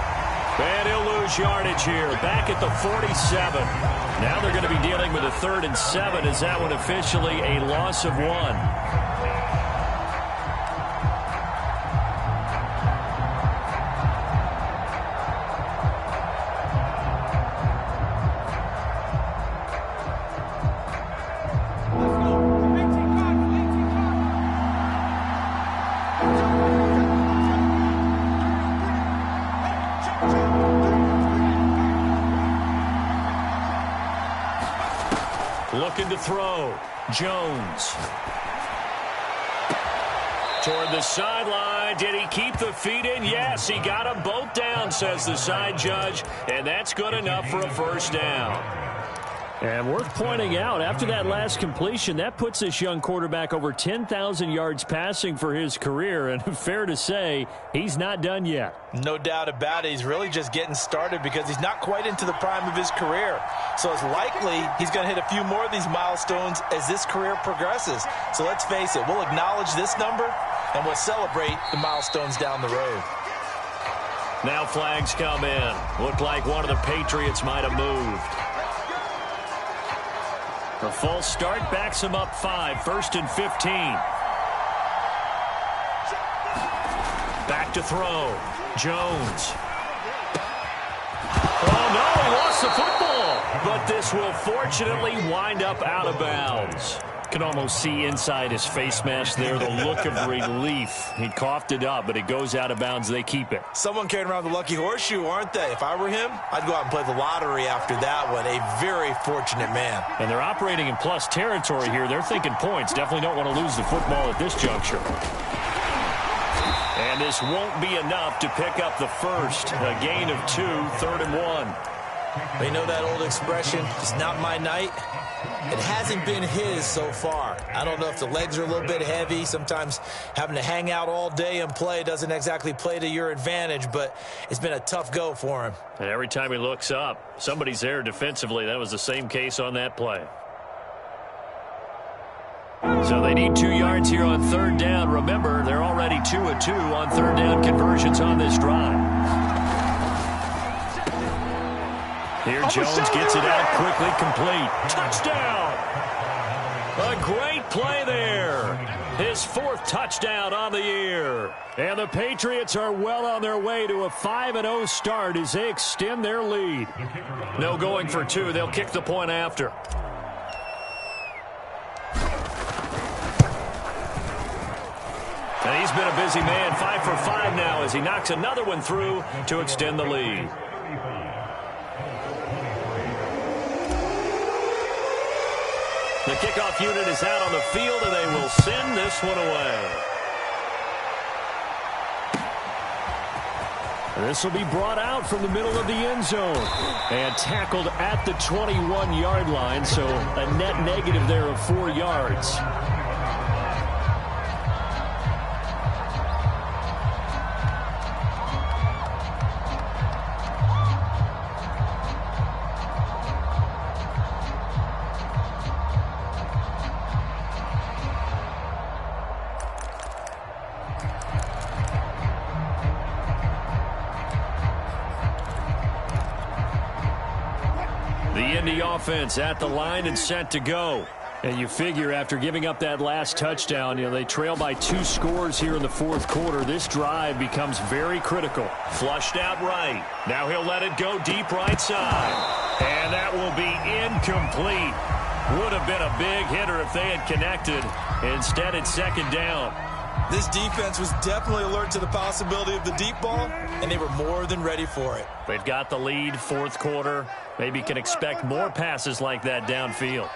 And he'll lose yardage here. Back at the 47. Now they're going to be dealing with a 3rd and 7. Is that one officially a loss of 1? Looking to throw. Jones. Toward the sideline. Did he keep the feet in? Yes, he got them both down, says the side judge. And that's good enough for a first down. And worth pointing out, after that last completion, that puts this young quarterback over 10,000 yards passing for his career. And fair to say, he's not done yet. No doubt about it. He's really just getting started because he's not quite into the prime of his career. So it's likely he's going to hit a few more of these milestones as this career progresses. So let's face it, we'll acknowledge this number and we'll celebrate the milestones down the road. Now flags come in. Looked like one of the Patriots might have moved. The false start backs him up 5, 1st and 15. Back to throw. Jones. Oh, no, he lost the football. But this will fortunately wind up out of bounds. Can almost see inside his face mask there the look of relief. He coughed it up, but it goes out of bounds. They keep it. Someone carrying around the lucky horseshoe, aren't they? If I were him, I'd go out and play the lottery after that one. A very fortunate man. And they're operating in plus territory here. They're thinking points. Definitely don't want to lose the football at this juncture. And this won't be enough to pick up the first. A gain of 2, 3rd and 1. You know that old expression, it's not my night? It hasn't been his so far. I don't know if the legs are a little bit heavy. Sometimes having to hang out all day and play doesn't exactly play to your advantage, but it's been a tough go for him. And every time he looks up, somebody's there defensively. That was the same case on that play. So they need 2 yards here on 3rd down. Remember, they're already 2 of 2 on 3rd down conversions on this drive. Here Jones gets it out quickly, complete. Touchdown! A great play there. His 4th touchdown on the year. And the Patriots are well on their way to a 5-0 start as they extend their lead. No going for 2. They'll kick the point after. And he's been a busy man, 5 for 5 now as he knocks another one through to extend the lead. The kickoff unit is out on the field, and they will send this one away. This will be brought out from the middle of the end zone and tackled at the 21-yard line, so a net negative there of 4 yards. Offense at the line and set to go. And you figure after giving up that last touchdown, they trail by 2 scores here in the 4th quarter. This drive becomes very critical. Flushed out right. Now he'll let it go deep right side. And that will be incomplete. Would have been a big hitter if they had connected. Instead, it's 2nd down. This defense was definitely alert to the possibility of the deep ball, and they were more than ready for it. They've got the lead, 4th quarter. Maybe can expect more passes like that downfield.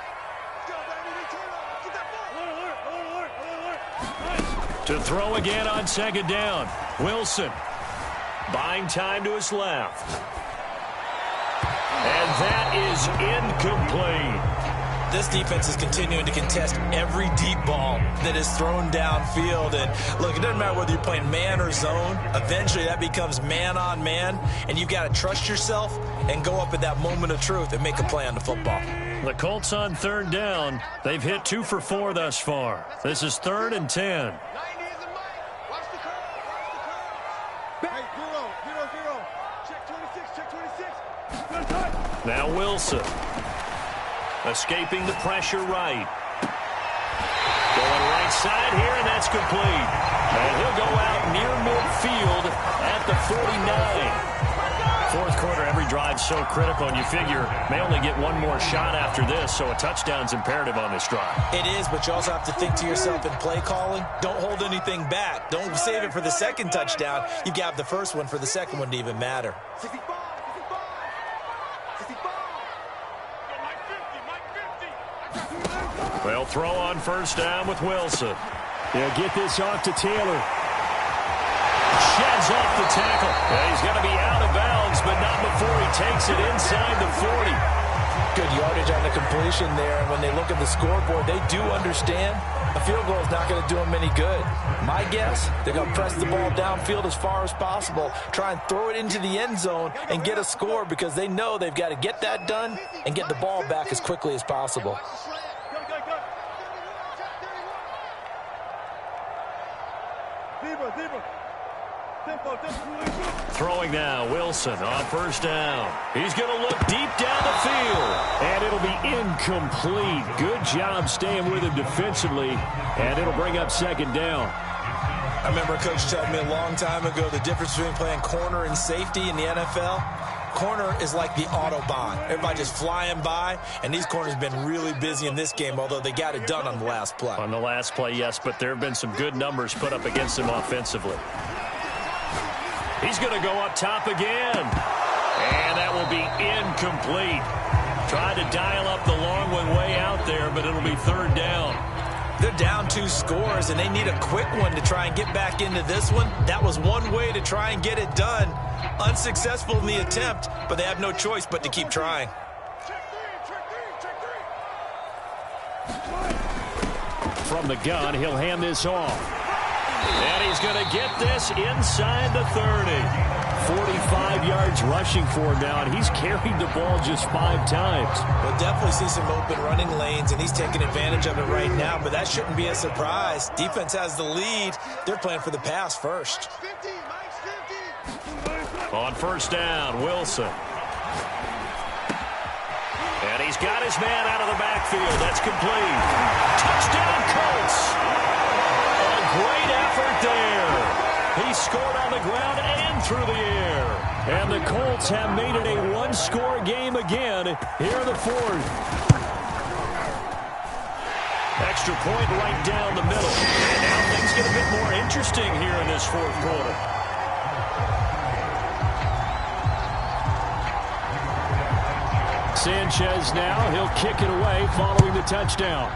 To throw again on second down. Wilson buying time to his left. And that is incomplete. This defense is continuing to contest every deep ball that is thrown downfield. And look, it doesn't matter whether you're playing man or zone. Eventually that becomes man on man, and you've got to trust yourself and go up at that moment of truth and make a play on the football. The Colts on third down. They've hit 2 for 4 thus far. This is 3rd and 10. Now Wilson. Escaping the pressure right. Going right side here, and that's complete. And he'll go out near midfield at the 49. Fourth quarter, every drive so critical, and you figure may only get one more shot after this, so a touchdown's imperative on this drive. It is, but you also have to think to yourself in play calling, don't hold anything back. Don't save it for the second touchdown. You got the first one for the second one to even matter. They'll throw on first down with Wilson. They'll get this off to Taylor. Sheds off the tackle. And he's going to be out of bounds, but not before he takes it inside the 40. Good yardage on the completion there. And when they look at the scoreboard, they do understand a field goal is not going to do them any good. My guess, they're going to press the ball downfield as far as possible, try and throw it into the end zone and get a score because they know they've got to get that done and get the ball back as quickly as possible. Throwing now, Wilson on first down. He's going to look deep down the field, and it'll be incomplete. Good job staying with him defensively, and it'll bring up second down. I remember a coach telling me a long time ago the difference between playing corner and safety in the NFL. Corner is like the Autobahn. Everybody just flying by, and these corners have been really busy in this game, although they got it done on the last play. On the last play, yes, but there have been some good numbers put up against him offensively. He's going to go up top again, and that will be incomplete. Tried to dial up the long one way out there, but it'll be third down. They're down 2 scores, and they need a quick one to try and get back into this one. That was one way to try and get it done. Unsuccessful in the attempt, but they have no choice but to keep trying. From the gun, he'll hand this off. And he's going to get this inside the 30. 45 yards rushing for him now, and he's carried the ball just 5 times. We'll definitely see some open running lanes, and he's taking advantage of it right now, but that shouldn't be a surprise. Defense has the lead. They're playing for the pass first. On first down, Wilson. And he's got his man out of the backfield. That's complete. Touchdown, Colts. Great effort there. He scored on the ground and through the air. And the Colts have made it a one-score game again here in the fourth. Extra point right down the middle. And now things get a bit more interesting here in this fourth quarter. Sanchez now, he'll kick it away following the touchdown.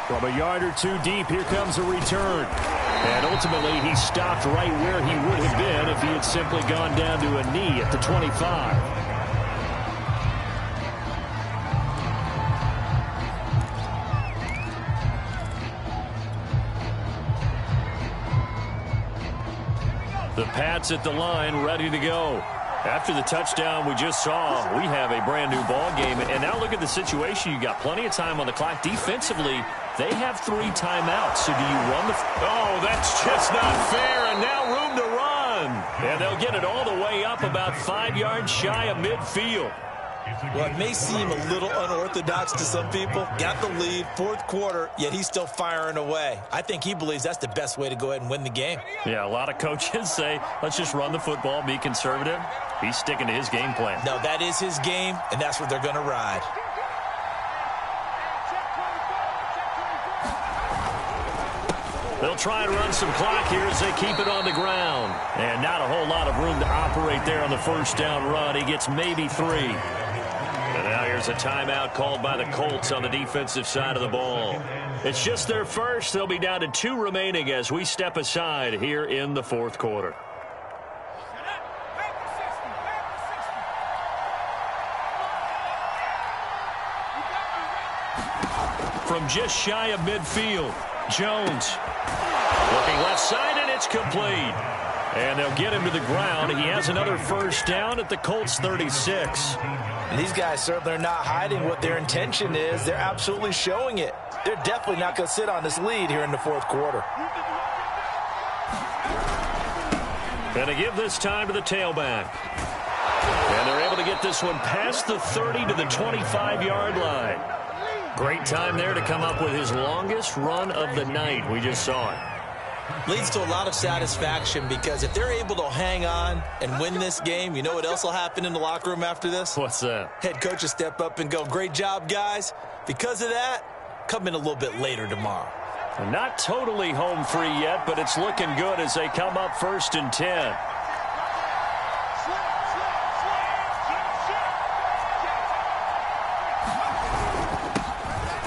From a yard or 2 deep, here comes a return. And ultimately, he stopped right where he would have been if he had simply gone down to a knee at the 25. The Pats at the line, ready to go. After the touchdown we just saw, we have a brand-new ball game. And now look at the situation. You got plenty of time on the clock. Defensively, they have 3 timeouts. So do you run the... Oh, that's just not fair. And now room to run. And they'll get it all the way up about 5 yards shy of midfield. Well, it may seem a little unorthodox to some people. Got the lead, fourth quarter, yet he's still firing away. I think he believes that's the best way to go ahead and win the game. Yeah, a lot of coaches say, let's just run the football, be conservative. He's sticking to his game plan. No, that is his game, and that's what they're going to ride. They'll try and run some clock here as they keep it on the ground. And not a whole lot of room to operate there on the first down run. He gets maybe 3. And now here's there's a timeout called by the Colts on the defensive side of the ball. It's just their first. They'll be down to 2 remaining as we step aside here in the fourth quarter. From just shy of midfield, Jones looking left side, and it's complete. And they'll get him to the ground. He has another first down at the Colts 36. And these guys certainly are not hiding what their intention is. They're absolutely showing it. They're definitely not going to sit on this lead here in the fourth quarter. Going to give this time to the tailback. And they're able to get this one past the 30 to the 25-yard line. Great time there to come up with his longest run of the night. We just saw it. Leads to a lot of satisfaction because if they're able to hang on and win this game, you know what else will happen in the locker room after this? What's that? Head coach will step up and go, great job, guys. Because of that, come in a little bit later tomorrow. Not totally home free yet, but it's looking good as they come up 1st and 10.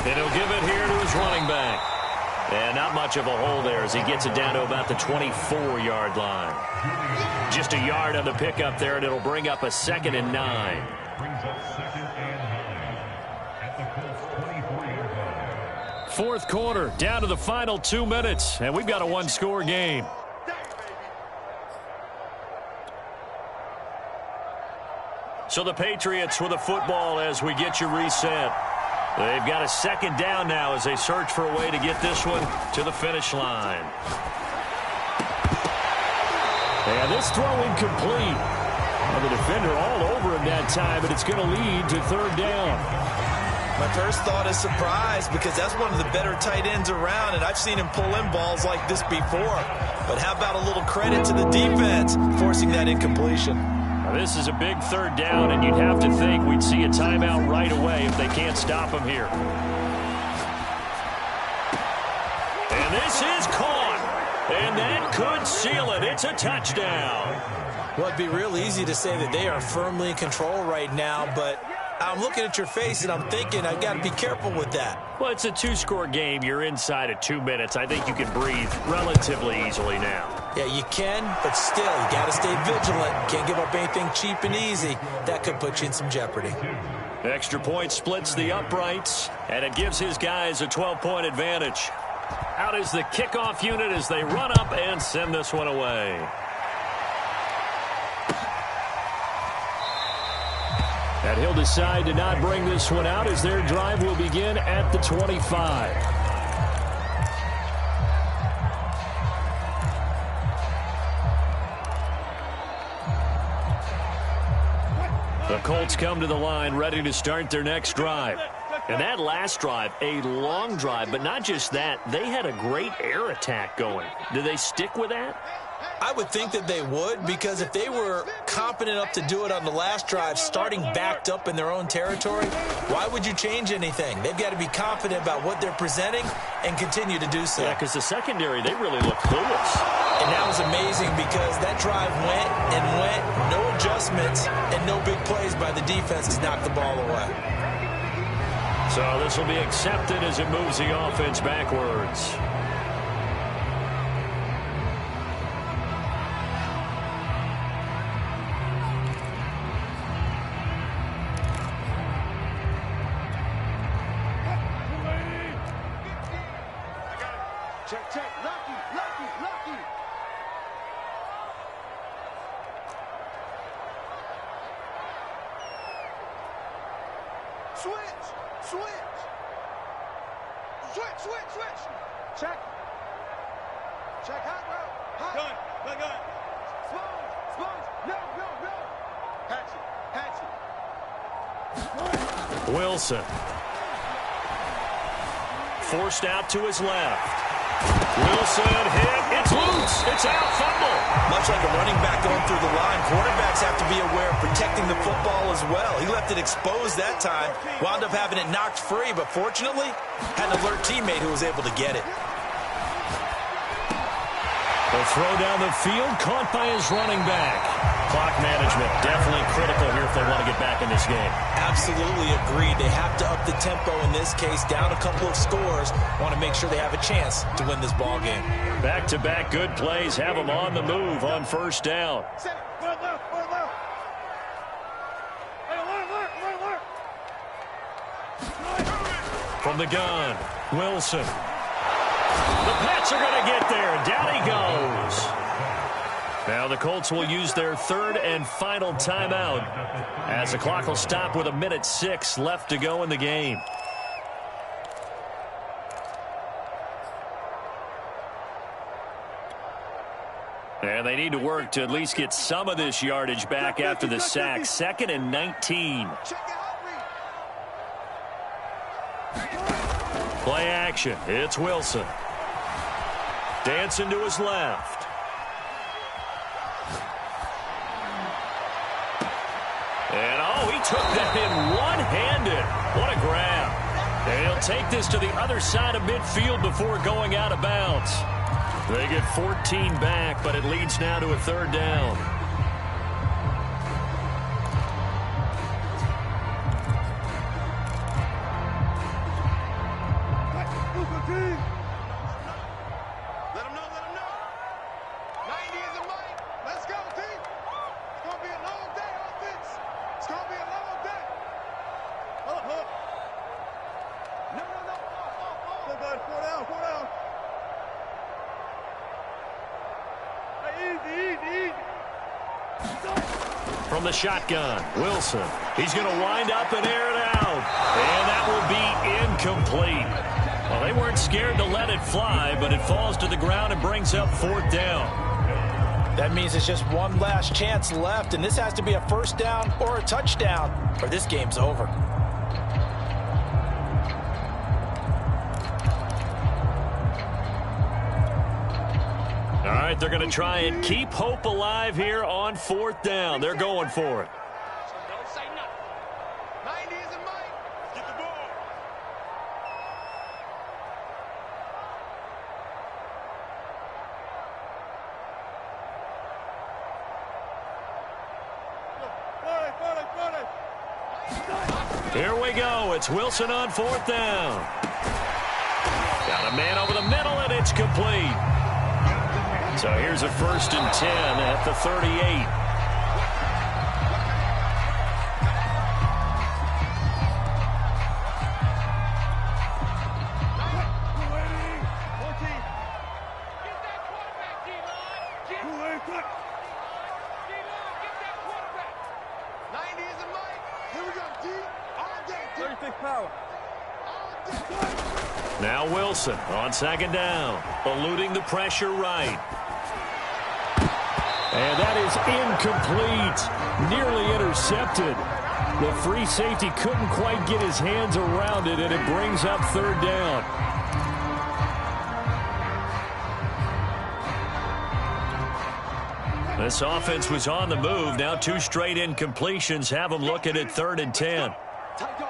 And he'll give it here to his running back. And not much of a hole there as he gets it down to about the 24-yard line. Just a yard on the pickup there, and it'll bring up a 2nd and 9. Fourth quarter, down to the final 2 minutes, and we've got a one-score game. So the Patriots with a football as we get you reset. They've got a 2nd down now as they search for a way to get this one to the finish line. And this throw incomplete. And the defender all over him that time, but it's going to lead to 3rd down. My first thought is surprise because that's one of the better tight ends around, and I've seen him pull in balls like this before. But how about a little credit to the defense forcing that incompletion? Now, this is a big 3rd down, and you'd have to think we'd see a timeout right away if they can't stop him here. And this is caught, and that could seal it. It's a touchdown. Well, it'd be real easy to say that they are firmly in control right now, but I'm looking at your face, and I'm thinking I've got to be careful with that. Well, it's a 2-score game. You're inside of 2 minutes. I think you can breathe relatively easily now. Yeah, you can, but still, you got to stay vigilant. Can't give up anything cheap and easy. That could put you in some jeopardy. Extra point splits the uprights, and it gives his guys a 12-point advantage. Out is the kickoff unit as they run up and send this one away. And he'll decide to not bring this one out as their drive will begin at the 25. The Colts come to the line ready to start their next drive. And that last drive, a long drive, but not just that, they had a great air attack going. Do they stick with that? I would think that they would, because if they were confident enough to do it on the last drive, starting backed up in their own territory, why would you change anything? They've got to be confident about what they're presenting and continue to do so. Yeah, because the secondary, they really look clueless. And that was amazing because that drive went and went, no adjustments, and no big plays by the defense to knock the ball away. So this will be accepted as it moves the offense backwards. Check, check. Lucky, lucky, lucky. Switch, switch. Switch, switch, switch. Check. Check, hot route. Hot. Gun, gun. Sponge, sponge. No, no, no. Hatchet, hatchet. Wilson. Forced out to his left. Wilson hit. It's loose. It's out. Fumble. Much like a running back going through the line, quarterbacks have to be aware of protecting the football as well. He left it exposed that time, wound up having it knocked free, but fortunately, had an alert teammate who was able to get it. The throw down the field, caught by his running back. Clock management, definitely critical here if they want to get back in this game. Absolutely agreed. They have to up the tempo in this case, down a couple of scores. Want to make sure they have a chance to win this ball game. Back-to-back good plays have them on the move on first down. From the gun, Wilson. The Pats are going to get there. Down he goes. Now the Colts will use their third and final timeout as the clock will stop with 1:06 left to go in the game. And they need to work to at least get some of this yardage back after the sack. 2nd and 19. Play action. It's Wilson. Dancing to his left. And, oh, he took that in one-handed. What a grab. And he'll take this to the other side of midfield before going out of bounds. They get 14 back, but it leads now to a third down. From the shotgun, Wilson. He's going to wind up and air it out. And that will be incomplete. Well, they weren't scared to let it fly, but it falls to the ground and brings up 4th down. That means there's just one last chance left, and this has to be a first down or a touchdown, or this game's over. All right, they're going to try and keep hope alive here on 4th down. They're going for it. Don't say nothing. 90 is a mic. Get the ball. Here we go. It's Wilson on 4th down. Got a man over the middle, and it's complete. So here's a 1st and 10 at the 38. Now Wilson on 2nd down, eluding the pressure right. And that is incomplete, nearly intercepted. The free safety couldn't quite get his hands around it, and it brings up 3rd down. This offense was on the move. Now 2 straight incompletions have them looking at 3rd and 10. Tight go.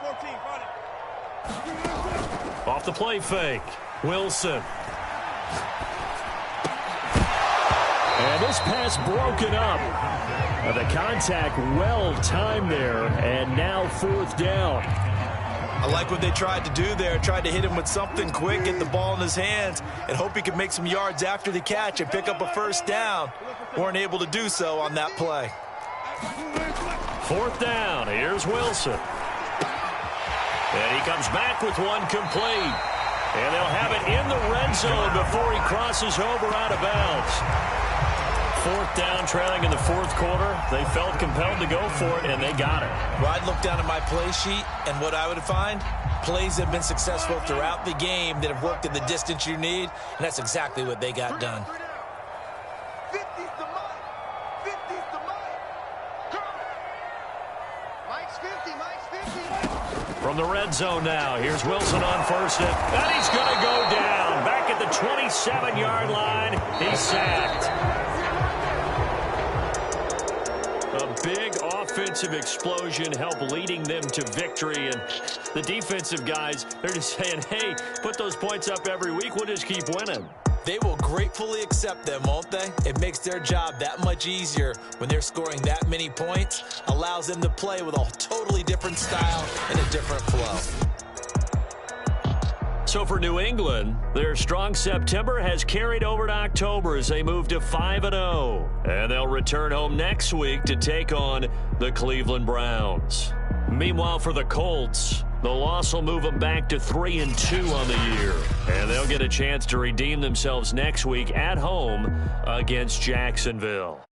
14, run it. Off the play fake, Wilson. And this pass broken up. The contact well timed there, and now 4th down. I like what they tried to do there. Tried to hit him with something quick, get the ball in his hands, and hope he could make some yards after the catch and pick up a 1st down. Weren't able to do so on that play. 4th down. Here's Wilson. And he comes back with one complete. And they'll have it in the red zone before he crosses over out of bounds. 4th down, trailing in the 4th quarter. They felt compelled to go for it, and they got it. Well, I'd look down at my play sheet, and what I would find, plays have been successful throughout the game that have worked in the distance you need, and that's exactly what they got done. 50's the mic. 50's the mic. Mike's 50. From the red zone now, here's Wilson on 1st, and he's going to go down. Back at the 27-yard line, he's sacked. A big offense. offensive explosion help leading them to victory. And the defensive guys, they're just saying, hey, put those points up every week. We'll just keep winning. They will gratefully accept them, won't they? It makes their job that much easier when they're scoring that many points. Allows them to play with a totally different style and a different flow. So for New England, their strong September has carried over to October as they move to 5-0. And they'll return home next week to take on the Cleveland Browns. Meanwhile, for the Colts, the loss will move them back to 3-2 on the year. And they'll get a chance to redeem themselves next week at home against Jacksonville.